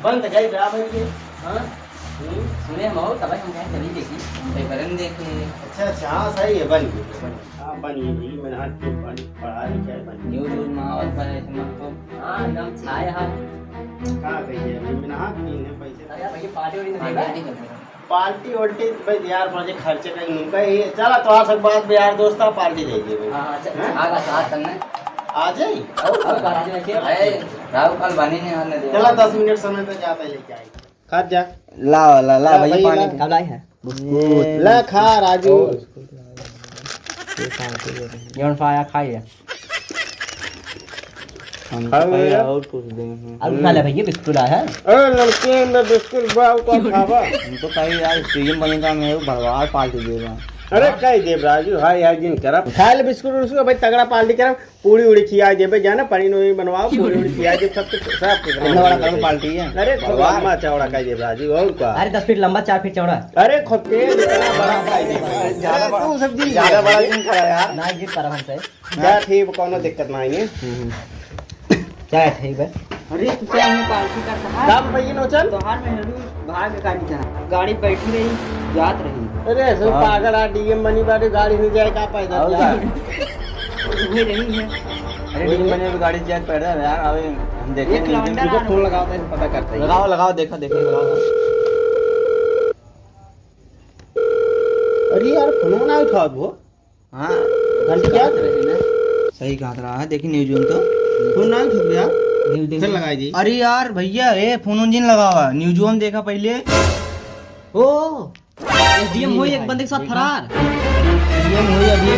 बंद गई बराबर के। हाँ सुने हम और तब हम कहीं चली देखी पेपर में देखे। अच्छा अच्छा हाँ सही है बन गई हाँ बन गई मैंने हाथ तो पढ़ा लिखा है बन न्यूज व्यूज माहौल पर ऐसे मत तो हाँ एकदम छाए हम कहाँ गई है अभी मैंने हाथ पीने पैसे यार भाई पार्टी वाली नहीं देगा पार्टी वार्टी भाई यार मुझे खर्चे का नुका ही है। चला तो आज सब बात में यार दोस्त पार्टी दे दिए भाई। हाँ आगा साथ करना आ जाई और बारात में के राव कल बनी नहीं आने दे। चला 10 मिनट समय तो जाता है लेके आई खा जा ला भैया पानी कब लाई है ला खा राजू जौन पाया खाइए हम खाइए और कुछ देंगे अब खा ले भैया बिस्कुट आया है अरे नमकीन में बिस्कुट बाव को खावा हम तो कहीं यार स्टेडियम बनेगा मैं भरवार पार्टी देगा। अरे कई देव राजू हाय यार जिन करब खा ले बिस्कुट उसको भाई तगड़ा पार्टी करब पूरी उड़ी खिया देबे जाना पानी नोई बनवाओ पूरी उड़ी खिया दे सब इतना बड़ा कर पार्टी है। अरे लंबा चौड़ा कई देव राजू और का अरे 10 फीट लंबा 4 फीट चौड़ा अरे खोते इतना बड़ा कई देव ज्यादा बड़ा तू सब्जी ज्यादा बड़ा जिन खा यार ना जीत पर हमसे जा ठीक कोनो दिक्कत नहीं है क्या है भाई अरे तू क्या हमें पार्टी करता है दाम भैया नो चल तो हार में भाग गाड़ी चला गाड़ी बैठी रही जात रही अरे सब पागल आ डीएम बनी बारी गाड़ी नहीं जाए का पैदल जा हुई नहीं है। अरे डीएम बने तो गाड़ी जात पैदा है यार अबे हम देखें तुमको फोन लगाओ तो पता करते हैं लगाओ देखो लगाओ। अरे यार फोन ना उठाओ वो हाँ घंटे क्या सही कहा रहा है देखी न्यूज तो फोन ना उठा यार फिर लगाई जी अरे यार भैया फोन जिन लगा हुआ न्यूज में देखा पहले ओ एसडीएम हुई एक बंदे के साथ फरार एसडीएम हुई अभी